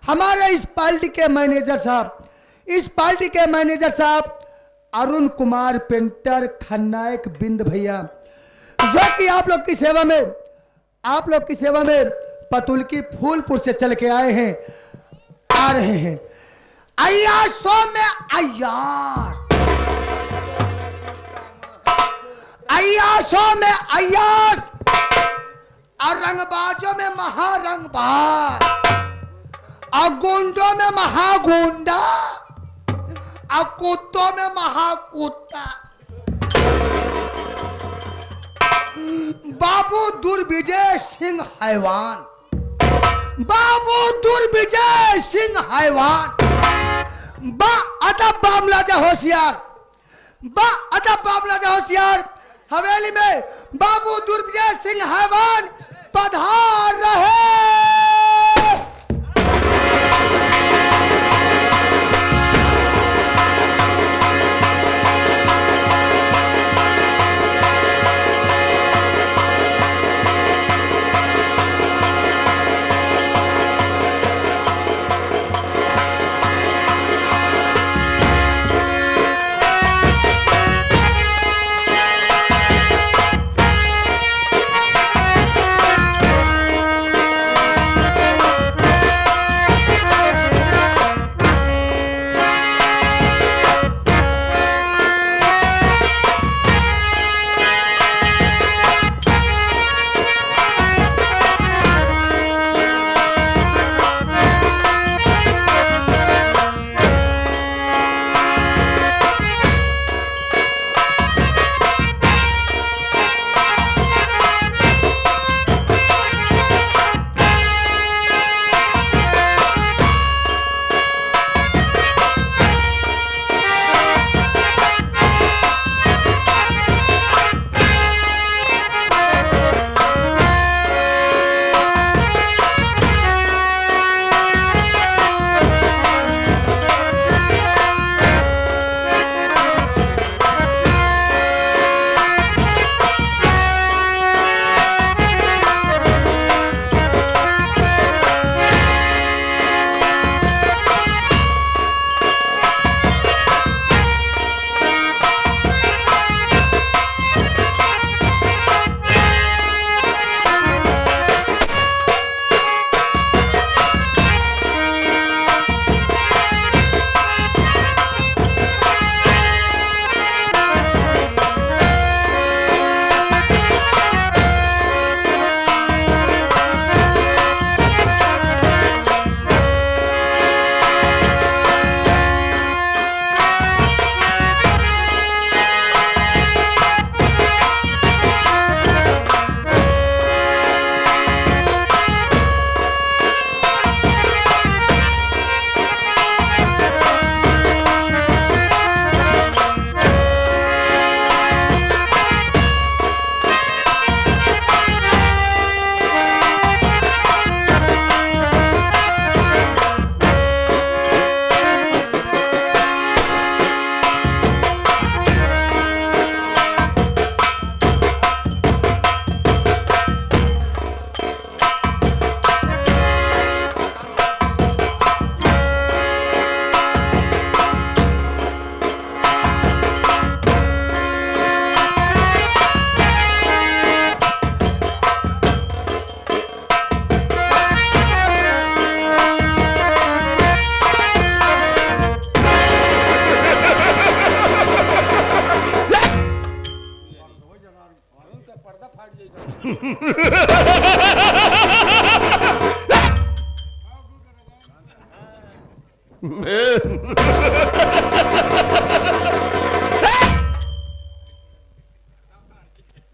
हमारे इस पार्टी के मैनेजर साहब अरुण कुमार पेंटर खन्नायक बिंद भैया, जो कि आप लोग की सेवा में पतुल की फूलपुर से चल के आए हैं, आ रहे हैं। अय्यासों में अय्यास और रंगबाजों में महारंगबाज और गुंडों में महागुंडा और कुत्तों में महाकुत्ता। बाबू दुर्विजय सिंह हैवान, बा अदब बामलाजा होशियार, हवेली में बाबू दुर्विजय सिंह हैवान पधार रहे।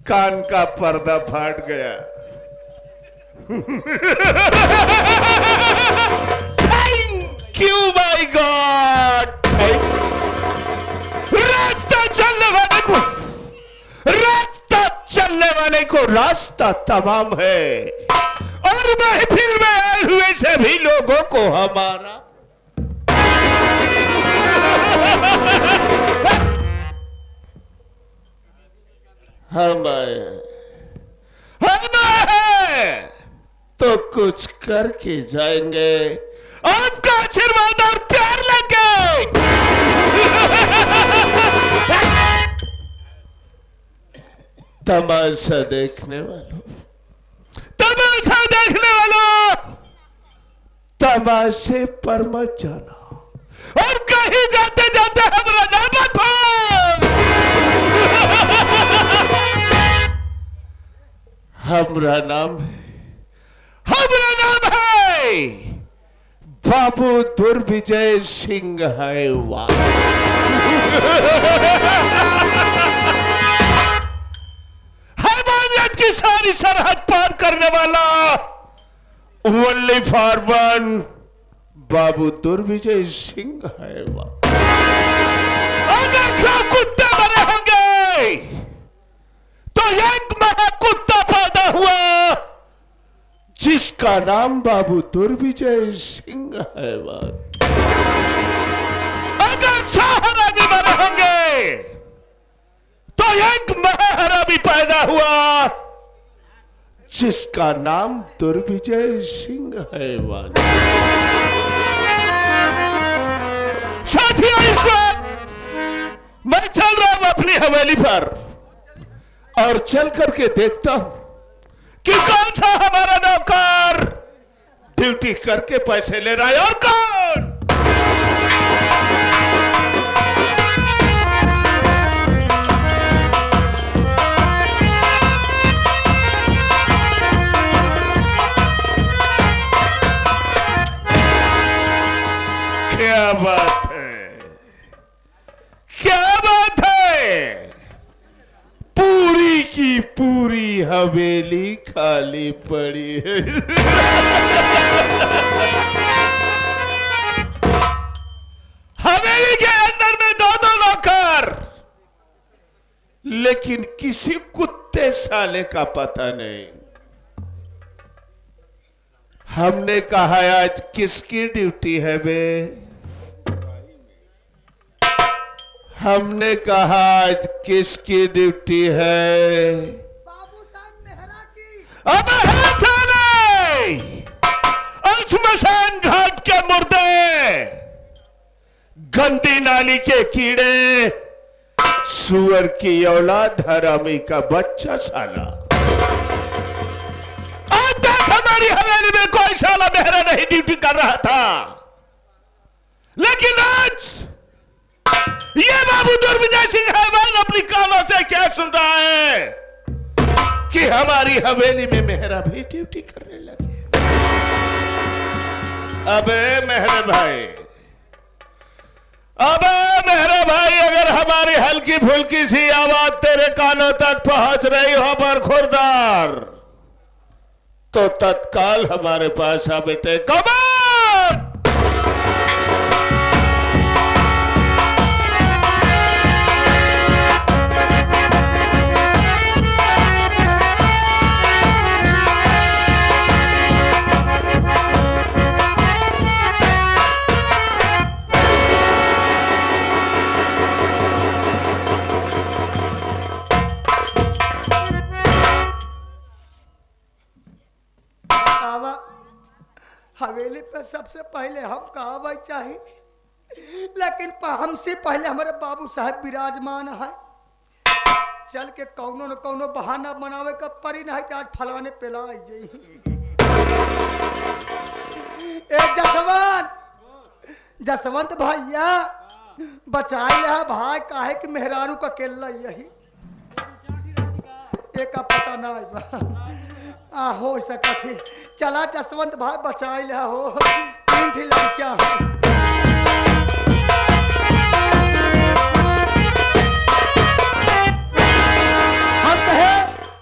कान का पर्दा फाट गया। Thank you my God. रास्ता चलने वाले को रास्ता तमाम है और महफिल में आए हुए सभी लोगों को हमारा हम आए तो कुछ करके जाएंगे आपका आशीर्वाद और प्यार लेके तमाशा देखने वालों, तमाशा देखने वालों, तमाशे पर मत जाना और कहीं जाते जाते हमरा ना बताओ। हमरा नाम है बाबू दुर्विजय सिंह हैवान। हैवानियत की सारी सरहद पार करने वाला ओनली फॉर वन बाबू दुर्विजय सिंह हैवान। अगर 100 कुत्ते मरे होंगे तो एक महा कुत्ता पैदा हुआ जिसका नाम बाबू दुर्विजय सिंह हैवान। अगर 100 हरामी मरे होंगे तो एक महाहरामी पैदा हुआ जिसका नाम दुर्विजय सिंह हैवान। साथियों, इस वक्त मैं चल रहा हूं अपनी हवेली पर और चल करके देखता हूं कि कौन सा हमारा नौकर ड्यूटी करके पैसे ले रहा है और कौन। क्या बात है, क्या बात है। पूरी की पूरी हवेली खाली पड़ी है। हवेली के अंदर में 2 नौकर, लेकिन किसी कुत्ते साले का पता नहीं। हमने कहा आज किसकी ड्यूटी है बे? हमने कहा आज किसकी ड्यूटी है? बाबू साहब मेहरा की। अब श्मशान घाट के मुर्दे, गंदी नाली के कीड़े, सुअर की औलाद, हरामी का बच्चा साला। आज तक हमारी हवेली में कोई साला मेहरा नहीं ड्यूटी कर रहा था, लेकिन आज ये बाबू दुर्विजय सिंह हैवान अपनी कानों से क्या सुन रहा है कि हमारी हवेली में मेहरा भी ड्यूटी करने लगे। अबे मेहरा भाई, अगर हमारी हल्की फुल्की सी आवाज तेरे कानों तक पहुंच रही हो बरखुरदार, तो तत्काल हमारे पास आ बेटे। कमान हवेली पे सबसे पहले हम कहा चाहिए, लेकिन हमसे पहले हमारे बाबू साहब विराजमान है। चल के कौनो न कौनो बहाना बनावे का परी नहीं कि आज फलाने पेला जाई। जसवंत भैया बचाई ले भाई, काहे कि मेहरारू का केला यही एक पता नहीं हो सकत है। चला जसवंत भाई बचाई ले हो, 3 लड़कियां हैं।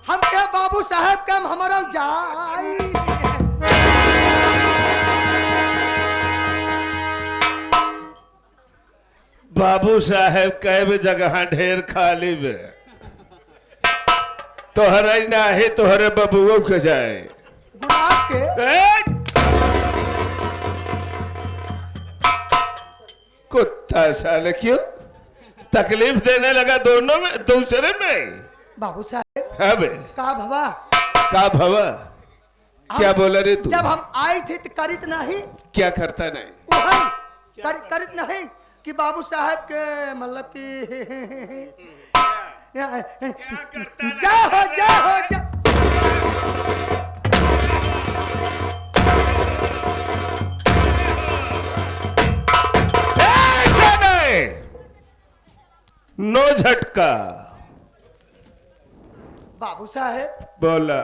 हम कहे बाबू साहब कम हमारा जाई। बाबू साहेब कई जगह ढेर खाली बे, तोहरा ना है तोहरे बबुओ के जाए गुलाब के कुत्ता साले क्यों तकलीफ देने लगा दोनों में, दूसरे में। बाबू साहब हाँ बे, का भवा का भवा क्या बोला रे तू? जब हम आए थे तो करित नहीं। क्या करता नहीं? करित नहीं कि बाबू साहब के मतलब कि जय हो जय हो जय। नो झटका। बाबू साहेब बोला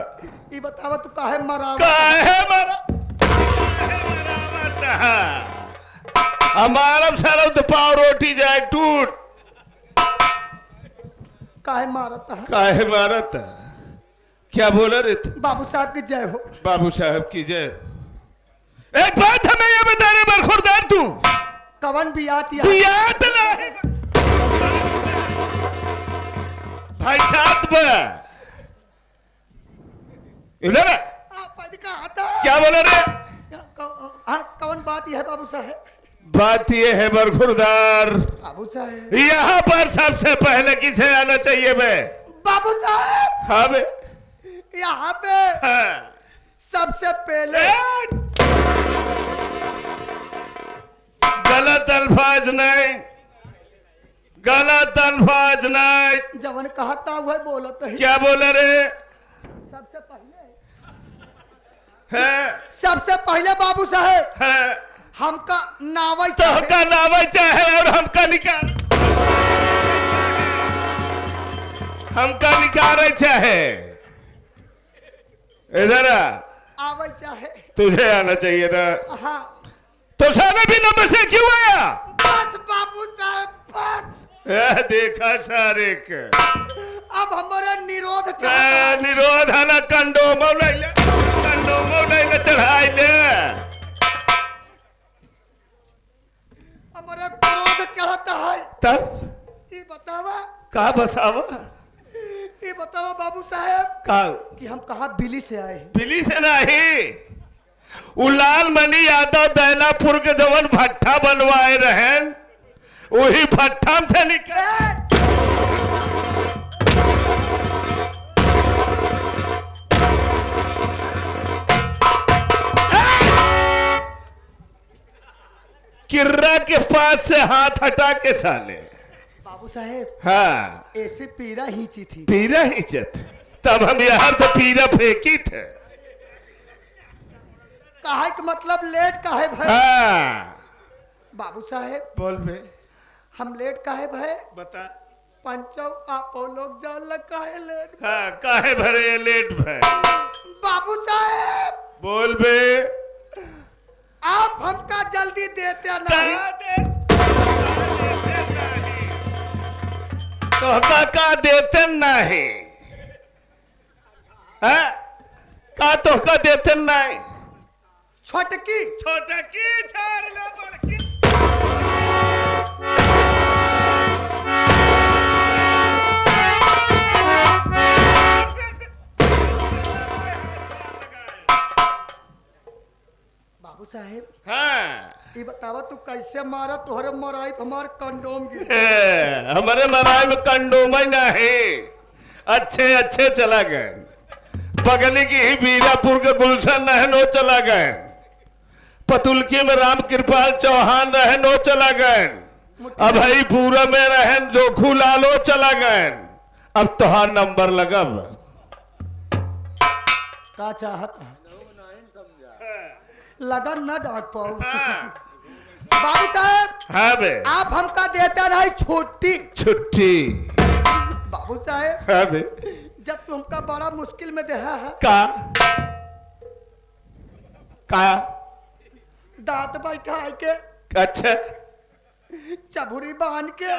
ये बतावा तू काहे मरा? काहे मरा? हमारा सारा तो पाव रोटी जाए टूट। काहे मारता है? काहे मारत? क्या बोला रे तू? बाबू साहब की जय हो। बाबू साहब की जय। एक बात हमें ये बता रहे बरखुरदार, तू कवन बियात या बियात नहीं भाई साहब इधर क्या बोला रे? कौन बात यह है बाबू साहब? बात ये है बरखुरदार, बाबू साहब यहाँ पर सबसे पहले किसे आना चाहिए बे? बाबू साहब हाँ बे, यहाँ पे हाँ। सबसे पहले गलत अल्फाज नहीं, गलत अल्फाज नहीं। जवन कहता वह बोलत है। क्या बोला रे? सबसे पहले है सबसे पहले बाबू साहब है हमका नावल तो हमका नावा चाहे और हमका निकाल चाहे। इधर आ, आवल चाहे। तुझे आना चाहिए ना। हाँ तो सारे भी नंबर से क्यों आया? बस बाबू साहब बस। देखा सारे के अब हमारा निरोध निरोध है ना, कंडोमो नहीं चढ़ाई ले। हमारा क्रोध चढ़ता है। तब ये बतावा का बसावा? ये बतावा बाबू साहब का कि हम कहाँ बिली से आए हैं? बिली से नहीं, उलाल मणि यादव दैलापुर के जवन भट्ठा बनवाए रहन, वही भट्ठा से निकले। किर्रा के पास से हाथ हटा के साले। बाबू साहेब हाँ ऐसे पीरा हिंची थी। पीरा हिचत, तब हम यहाँ तो पीरा फेंकी थे। काहे का मतलब लेट काहे भाई? हाँ बाबू साहेब बोल बे, हम लेट काहे भाई? बता। पंचो आप लोग जान लग काहे लेट? हाँ काहे भरे ये लेट भे? बाबू साहेब बोल बे, आप हमका जल्दी देते नहीं। तो का देते नहीं है? का तो का देते नहीं? छोटकी छोटा की छोड़ लो बड़की। बाबू साहेब हाँ ये बतावा तू कैसे मारा? तोहरे मराई हमार कंडोम गिर। हमारे मराई में कंडोम नहीं, अच्छे अच्छे चला गए। बगली की ही बीरापुर के गुलशन रहन वो चला गए, पतुलकी में राम कृपाल चौहान रहन वो चला गए, अब ही पूरा में रहन जोखू लालो चला गए। अब तोहार नंबर लगब। का चाहता लगन न डाक पाओ। बाबू साहब हाँ बे, आप हमका देता नहीं छुट्टी। छुट्टी बाबू साहेब हाँ बे, जब तू हमका बड़ा मुश्किल में देहा है, का का दांत बैठा के अच्छा चबुरी बांध के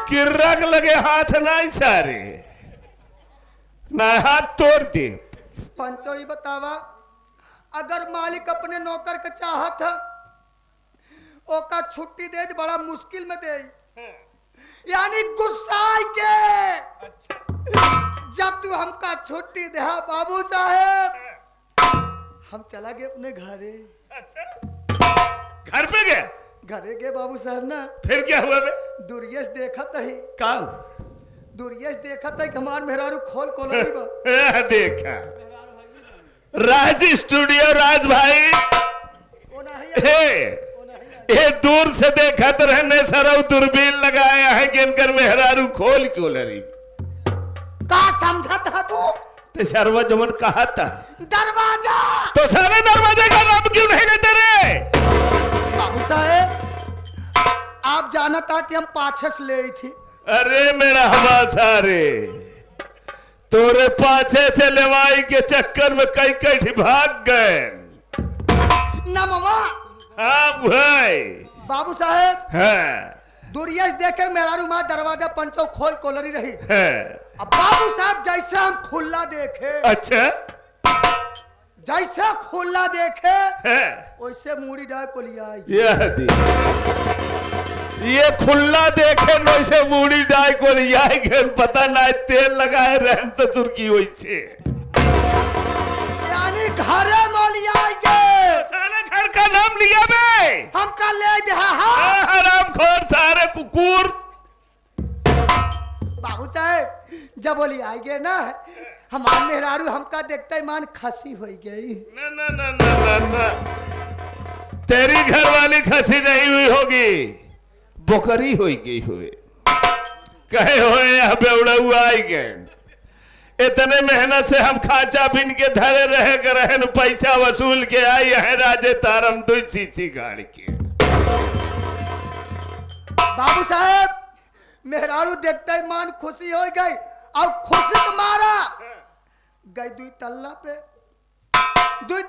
किर्रक लगे हाथ नहीं सारे ना हाथ तोड़ दे। पंचो ही बतावा अगर मालिक अपने नौकर के चाहत है ओका छुट्टी दे दे, बड़ा मुश्किल में दे, यानी गुस्सा के। जब तू हमका छुट्टी दे बाबू साहेब हम चला गए अपने घरे। घर पे गए? घरे के बाबू साहब ना फिर क्या हुआ बे? दुर्गेश देखत है का दुर्गेश देखत है कि हमार मेहरारू खोल कोलरी बा देखा राज स्टूडियो राज भाई ओ नहीं हे ये दूर से देखा तो रहने सरव दूरबीन लगाया है कि इनकर मेहरारू खोल क्यों लरी का समझा था तू तो शर्मा जमन कहा था दरवाजा तो सारे दरवाजे का नाम क्यों नहीं लेते रे? बाबू साहेब आप जाना था कि हम पाछे से ले आई थी अरे मेरा हवा सारे तोरे पाछे से लेवाई के चक्कर में कई कई भाग गए नमवा हाँ भाई बाबू साहेब हाँ दुर्गेश देखे मेहरारू माँ दरवाजा पंचो खोल कोलरी रही हाँ अब बाबू साहब जैसे हम खुला देखे अच्छा जैसे खुला देखे हाँ वैसे मूड़ी डाल को लिया आई। ये खुला देखे वैसे मूड़ी डाई को लिया पता ना तेल लगाए रहन तो तुर्की वैसे यानी घरे में लिया आएंगे सारे घर का नाम लिया बे हमका ले दे हाँ हराम खोर सारे कुकुर बाबू साहेब जब बोली आएंगे ना हमारे मेहरारू हमका देखते ही मान खसी हो गई ना ना ना ना ना ना तेरी घर वाली खसी नहीं हुई होगी बोकरी हो गई हुए कहे हुए यहाँ बेउड़ा हुआ आई गए इतने मेहनत से हम खाचा बिन के धरे रहे कर रहन पैसा वसूल के आई है राजे तारम दो सीसी गाड़ी के बाबू साहेब मेहरारू देखते ही मान खुशी हो गई और खुशी के मारा गई दुई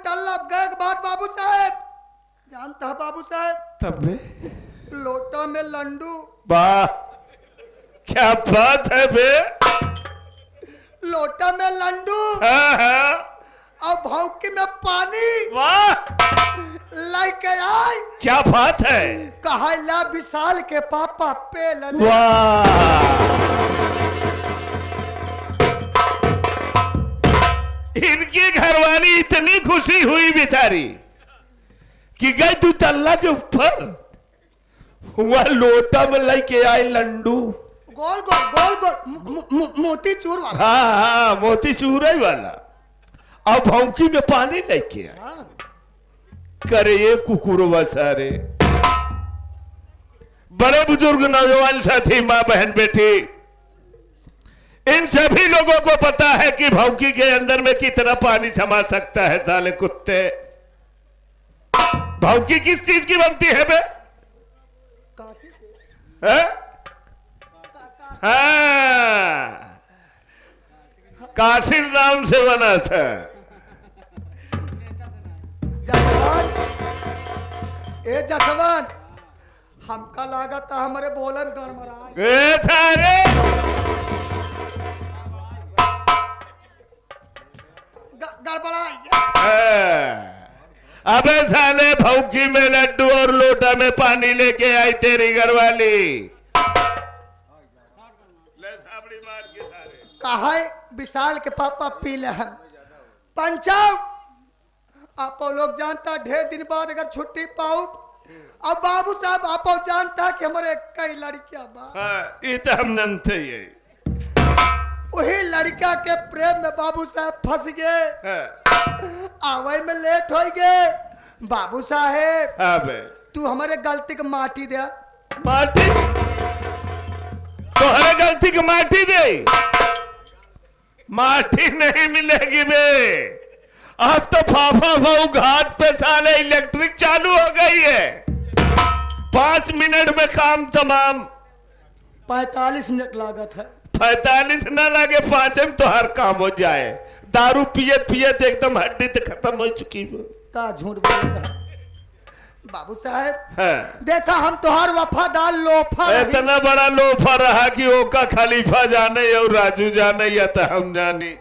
तल्ला गए के बाद बाबू साहेब जानता है बाबू साहेब तब में लोटा में लंडू वाह क्या बात है बे लोटा में लंडू हाँ हाँ और भौंकी में पानी वाह लेके आई क्या बात है कहा ला विशाल के पापा पे लने वाह इनकी घरवाली इतनी खुशी हुई बेचारी कि गई तू तल्ला के ऊपर हुआ लोटा में लेके आई लंडू गोल गोल गोल गोल मोती चूर वाला हाँ हाँ मोती चूर वाला और भौंकी में पानी लेके आई हाँ। करे ये कुकुरवा सारे बड़े बुजुर्ग नौजवान साथी माँ बहन बेटी इन सभी लोगों को पता है कि भौंकी के अंदर में कितना पानी समा सकता है साले कुत्ते भौंकी किस चीज की बनती है बे हाँ? हाँ कासिर नाम से बना था जसवान ए जसवान हमका लागत था हमारे बोलन गड़मड़ाए ए सारे गड़बड़ाई अबे साले भौंकी में लड्डू और लोटा में पानी लेके आई तेरी घरवाली कहा विशाल के पापा पी ले हम पंचाव आप लोग जानता ढेर दिन बाद अगर छुट्टी पाऊ अब बाबू साहब आप जानता कि हमारे कई लड़कियां बा हाँ, ये तो हम जानते ही है। वही लड़का के प्रेम में बाबू साहब फंस गए हाँ, आवे में लेट हो गए बाबू साहेब अबे तू हमारे गलती के माटी दे माटी तो हर गलती की माटी दे माटी नहीं मिलेगी बे अब तो फाफा भाऊ घाट पे साले इलेक्ट्रिक चालू हो गई है 5 मिनट में काम तमाम 45 मिनट लागत है 45 ना लगे 5 में तो हर काम हो जाए दारू पिए पिए एकदम हड्डी तो खत्म हो चुकी है का झूठ बोलता है बाबू साहब हाँ। देखा हम तोहार वफादार लोफा रही। इतना बड़ा लोफा रहा कि ओका खलीफा जाने और राजू जाने या तो हम जानी